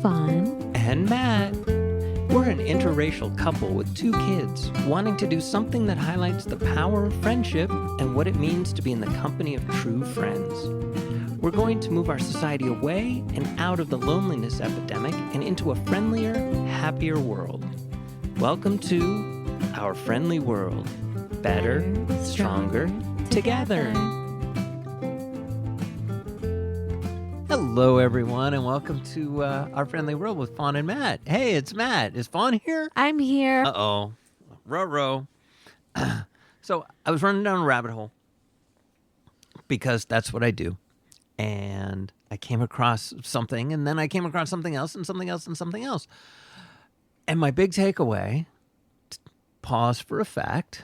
Fawn and Matt. We're an interracial couple with 2 kids wanting to do something that highlights the power of friendship and what it means to be in the company of true friends. We're going to move our society away and out of the loneliness epidemic and into a friendlier, happier world. Welcome to our friendly world. Better, stronger, together. Hello, everyone, and welcome to our friendly world with Fawn and Matt. Hey, it's Matt. Is Fawn here? I'm here. Uh-oh. Row. So I was running down a rabbit hole because that's what I do. And I came across something, and then I came across something else, and something else, and something else. And my big takeaway, pause for effect,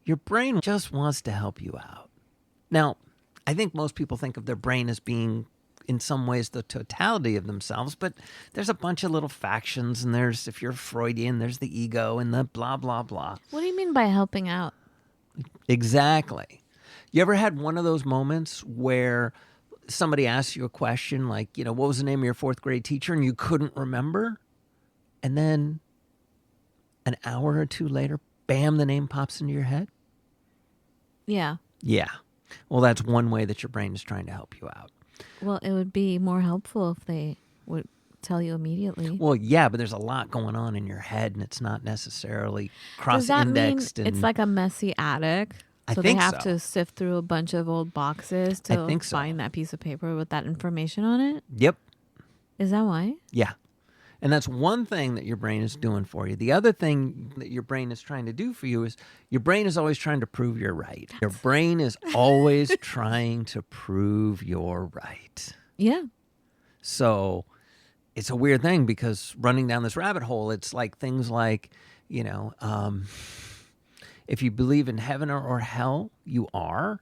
your brain just wants to help you out. Now, I think most people think of their brain as being, in some ways, the totality of themselves, but there's a bunch of little factions, and there's, if you're Freudian, there's the ego and the blah, blah, blah. What do you mean by helping out? Exactly. You ever had one of those moments where somebody asks you a question like, what was the name of your 4th grade teacher, and you couldn't remember? And then an hour or two later, bam, the name pops into your head? Yeah. Yeah. Well, that's one way that your brain is trying to help you out. Well, it would be more helpful if they would tell you immediately. Well, yeah, but there's a lot going on in your head, and it's not necessarily Does that mean cross-indexed. it's like a messy attic? I So think they have so. to sift through a bunch of old boxes to think so. find that piece of paper with that information on it? Yep. Is that why? Yeah. And that's one thing that your brain is doing for you. The other thing that your brain is trying to do for you is your brain is always trying to prove you're right. Your brain is always trying to prove you're right. Yeah. So it's a weird thing because running down this rabbit hole, it's like things like, if you believe in heaven or hell, you are.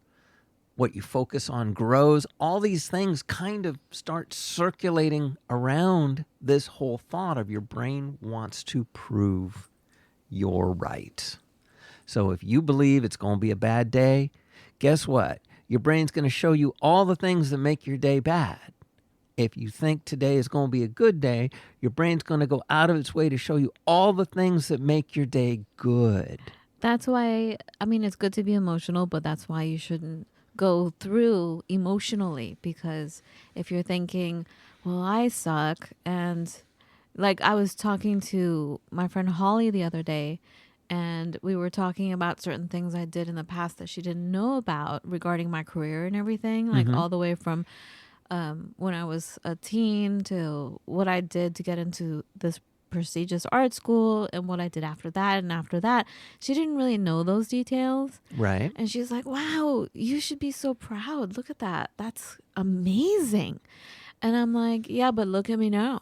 What you focus on grows. All these things kind of start circulating around this whole thought of your brain wants to prove you're right. So if you believe it's going to be a bad day, guess what? Your brain's going to show you all the things that make your day bad. If you think today is going to be a good day, your brain's going to go out of its way to show you all the things that make your day good. That's why, it's good to be emotional, but that's why you shouldn't go through emotionally, because if you're thinking, well, I suck, and like I was talking to my friend Holly the other day, and we were talking about certain things I did in the past that she didn't know about regarding my career and everything, like all the way from when I was a teen to what I did to get into this prestigious art school and what I did after that. And after that, she didn't really know those details. Right. And she's like, wow, you should be so proud. Look at that. That's amazing. And I'm like, yeah, but look at me now.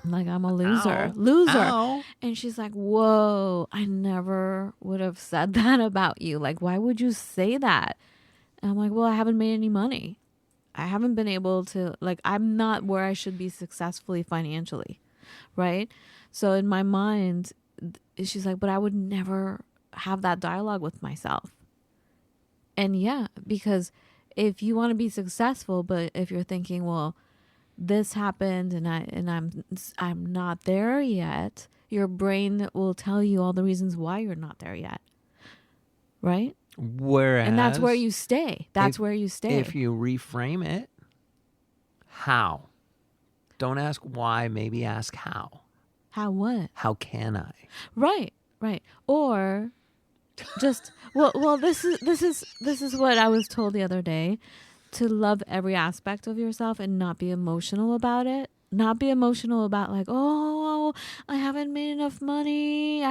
Like, I'm a loser. Ow. And she's like, whoa, I never would have said that about you. Like, why would you say that? And I'm like, well, I haven't made any money. I haven't been able to, I'm not where I should be successfully financially. Right? So in my mind, she's like, but I would never have that dialogue with myself. And yeah, because if you want to be successful, but if you're thinking, well, this happened and I'm not there yet, your brain will tell you all the reasons why you're not there yet. Right? And that's where you stay. Where you stay. If you reframe it, how? Don't ask why, maybe ask how. How what? How can I? Right. Or just well this is what I was told the other day, to love every aspect of yourself and not be emotional about it. Not be emotional about like, oh, I haven't made enough money.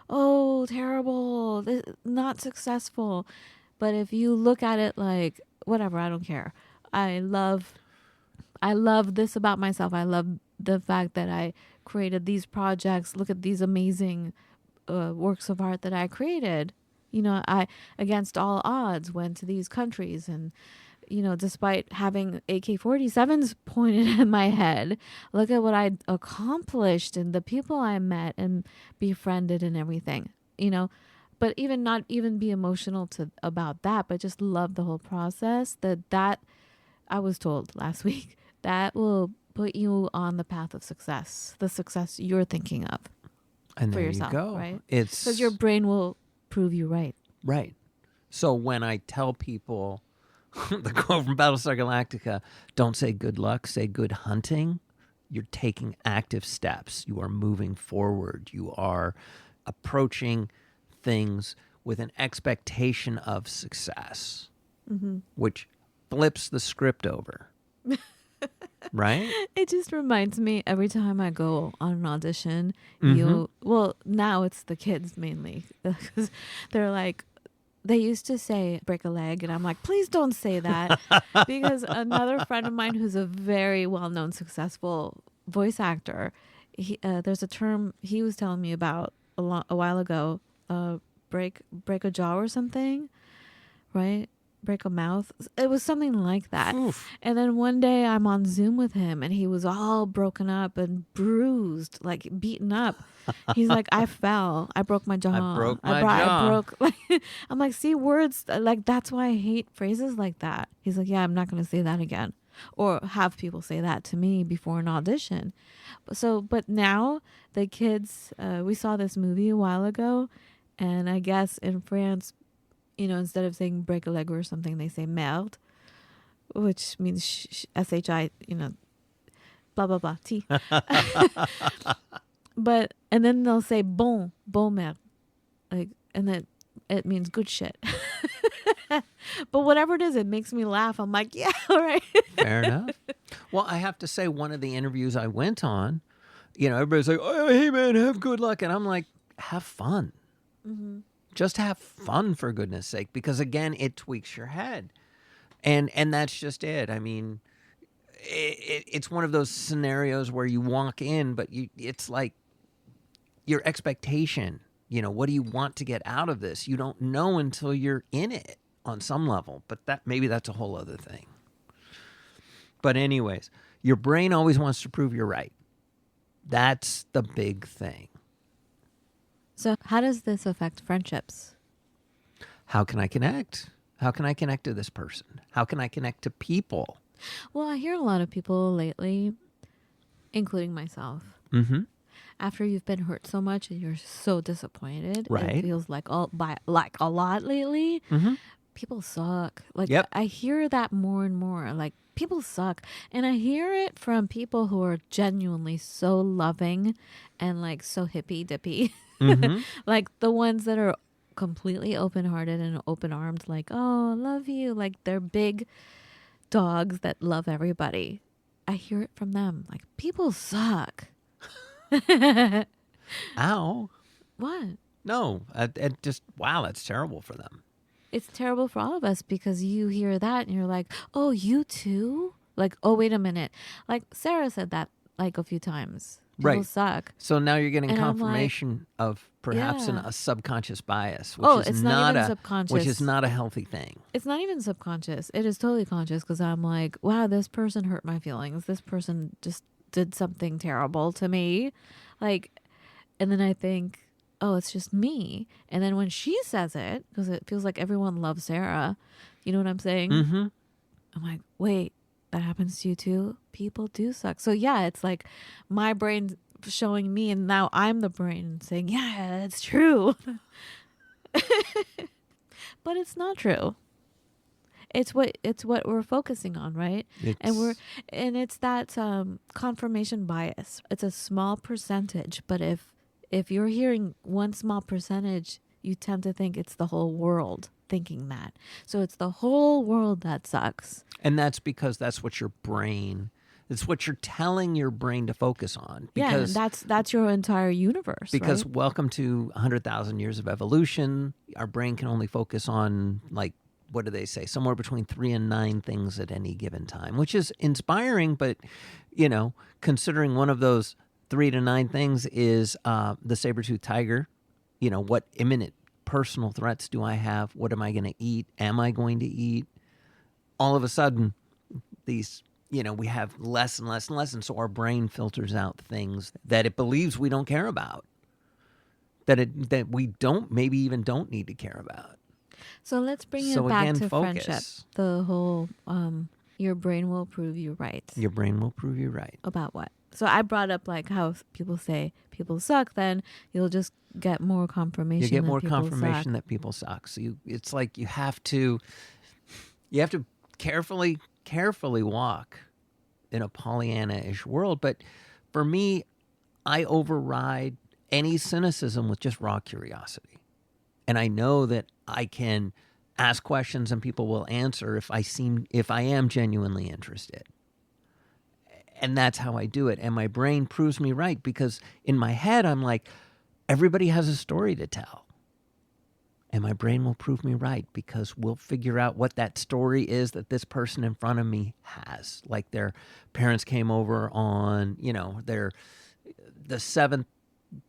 Oh, terrible. Not successful. But if you look at it like, whatever, I don't care. I love this about myself. I love the fact that I created these projects. Look at these amazing works of art that I created. I, against all odds, went to these countries and, despite having AK-47s pointed at my head, look at what I accomplished and the people I met and befriended and everything, but even not even be emotional about that, but just love the whole process. That I was told last week that will put you on the path of success, the success you're thinking of And for there yourself, you go. right? It's Because your brain will prove you right. right. So when I tell people the quote from Battlestar Galactica, don't say good luck, say good hunting, you're taking active steps. You are moving forward. You are approaching things with an expectation of success, which flips the script over. Right? It just reminds me every time I go on an audition, Mhm. well, now it's the kids mainly because they're like, they used to say break a leg, and I'm like, please don't say that, because another friend of mine who's a very well-known, successful voice actor, there's a term he was telling me about a while ago, break a jaw or something, right? Break a mouth. It was something like that. Oof. And then one day I'm on Zoom with him, and he was all broken up and bruised, like beaten up. He's like, I fell. I broke my jaw. I broke my I jaw. broke. I'm like, see, words like that's why I hate phrases like that. He's like, yeah, I'm not going to say that again, or have people say that to me before an audition. But now the kids, we saw this movie a while ago, and I guess in France, instead of saying break a leg or something, they say merde, which means SHI, blah, blah, blah, T. And then they'll say bon merde. And then it means good shit. But whatever it is, it makes me laugh. I'm like, yeah, all right. Fair enough. Well, I have to say, one of the interviews I went on, everybody's like, oh, hey, man, have good luck. And I'm like, have fun. Mm-hmm. Just have fun, for goodness sake, because, again, it tweaks your head. And that's just it. I mean, it's one of those scenarios where you walk in, but it's like your expectation. What do you want to get out of this? You don't know until you're in it on some level, but maybe that's a whole other thing. But anyways, your brain always wants to prove you're right. That's the big thing. So how does this affect friendships? How can I connect? How can I connect to this person? How can I connect to people? Well, I hear a lot of people lately, including myself, after you've been hurt so much and you're so disappointed, Right. it feels like a lot lately. People suck. Like, Yep. I hear that more and more. Like, people suck. And I hear it from people who are genuinely so loving and like so hippy dippy. Like the ones that are completely open-hearted and open-armed, like, oh, I love you. Like, they're big dogs that love everybody. I hear it from them. Like, people suck. Ow. What? No, it just, wow, that's terrible for them. It's terrible for all of us, because you hear that and you're like, oh, you too? Like, oh, wait a minute. Like, Sarah said that like a few times. People Right. suck. So now you're getting And I'm confirmation of perhaps yeah. a subconscious bias, It's not even subconscious. which is not a healthy thing. It's not even subconscious. It is totally conscious, because I'm like, wow, this person hurt my feelings. This person just did something terrible to me. Like, and then I think, oh, it's just me. And then when she says it, because it feels like everyone loves Sarah, you know what I'm saying? Mm-hmm. I'm like, wait, that happens to you too? People do suck. So yeah, it's like my brain showing me, and now I'm the brain saying, yeah, it's true. But it's not true. It's what we're focusing on, right? And it's that confirmation bias. It's a small percentage, but if you're hearing one small percentage, you tend to think it's the whole world thinking that. So it's the whole world that sucks. And that's because that's what your brain, it's what you're telling your brain to focus on. Because, and that's your entire universe. Because right? welcome to 100,000 years of evolution. Our brain can only focus on, like, what do they say? Somewhere between 3 and 9 things at any given time, which is inspiring. But, considering one of those 3 to 9 things is the saber-toothed tiger, what imminent personal threats do I have? What am I going to eat? Am I going to eat? All of a sudden, these, we have less and less and less. And so our brain filters out things that it believes we don't care about, that we maybe even don't need to care about. So let's bring it So back again, to focus. friendship. The whole, Your brain will prove you right. Your brain will prove you right. About what? So I brought up like how people say people suck, then you'll just get more confirmation. You get more people confirmation suck. that people suck. So it's like you have to carefully walk in a Pollyanna-ish world. But for me, I override any cynicism with just raw curiosity. And I know that I can ask questions and people will answer if I am genuinely interested. And that's how I do it. And my brain proves me right, because in my head, I'm like, everybody has a story to tell. And my brain will prove me right, because we'll figure out what that story is that this person in front of me has. Like their parents came over on, they're the 7th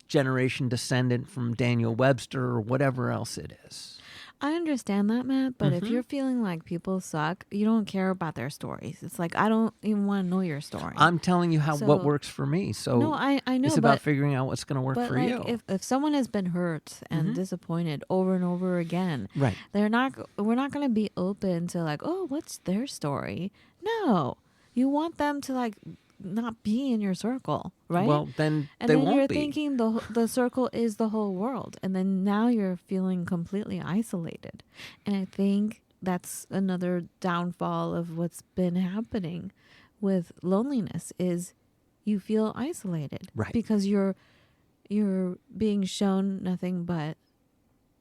generation descendant from Daniel Webster or whatever else it is. I understand that, Matt, but if you're feeling like people suck, you don't care about their stories. It's like, I don't even want to know your story. I'm telling you what works for me. So no, I know. It's about figuring out what's going to work for like, you. If someone has been hurt and disappointed over and over again, right? We're not going to be open to like, oh, what's their story? No, you want them to like not be in your circle, right? Well, then and they then won't you're be. Thinking the circle is the whole world, and then now you're feeling completely isolated. And I think that's another downfall of what's been happening with loneliness is you feel isolated, right? Because you're being shown nothing but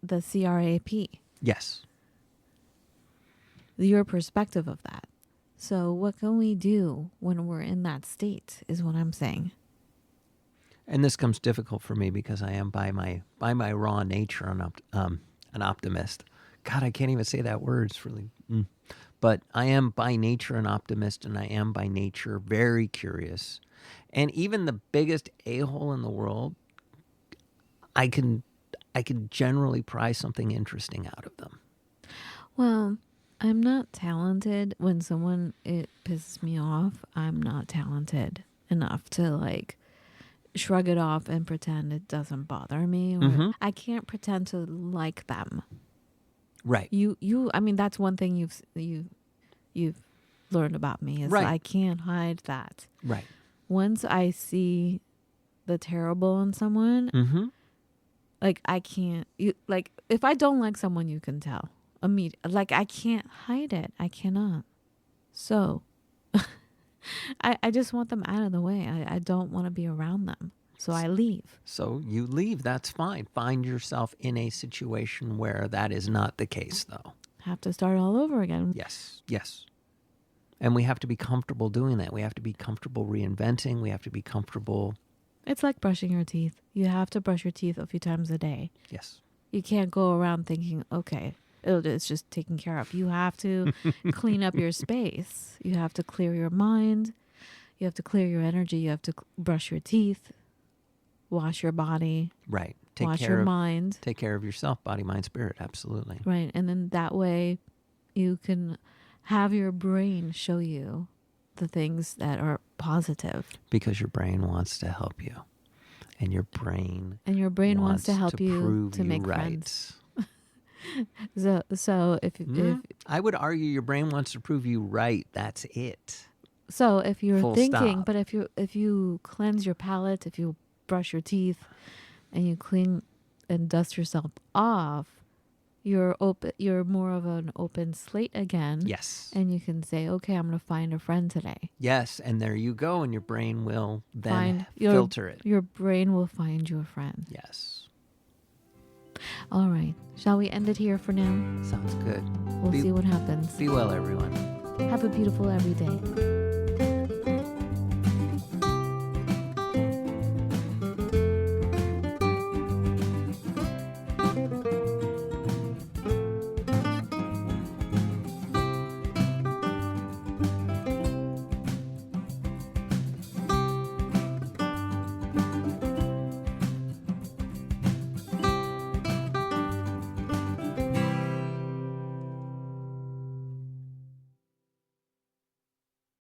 the CRAP. Yes. Your perspective of that. So what can we do when we're in that state is what I'm saying. And this comes difficult for me because I am by my raw nature an optimist. God, I can't even say that word. It's really... But I am by nature an optimist, and I am by nature very curious. And even the biggest a-hole in the world, I can generally pry something interesting out of them. Well, I'm not talented. When it pisses me off, I'm not talented enough to like shrug it off and pretend it doesn't bother me. Or I can't pretend to like them. Right. I mean, that's one thing you've learned about me is right. I can't hide that. Right. Once I see the terrible in someone, like I can't. If I don't like someone, you can tell. Like I can't hide it. I cannot. So I just want them out of the way. I don't want to be around them. So I leave. So you leave. That's fine. Find yourself in a situation where that is not the case, though. Have to start all over again. Yes. Yes. And we have to be comfortable doing that. We have to be comfortable reinventing. We have to be comfortable. It's like brushing your teeth. You have to brush your teeth a few times a day. Yes. You can't go around thinking, okay, it's just taken care of. You have to clean up your space. You have to clear your mind. You have to clear your energy. You have to brush your teeth, wash your body. Right. Wash your mind. Take care of yourself, body, mind, spirit. Absolutely. Right. And then that way you can have your brain show you the things that are positive. Because your brain wants to help you. And your brain wants to help you to make right. friends. So if I would argue your brain wants to prove you right. That's it. So if you're Full thinking, stop. but if you cleanse your palate, if you brush your teeth, and you clean and dust yourself off, you're more of an open slate again. Yes. And you can say, okay, I'm going to find a friend today. Yes, and there you go, and your brain will then filter it. Your brain will find you a friend. Yes. All right. Shall we end it here for now? Sounds good. We'll see what happens. Be well, everyone. Have a beautiful every day.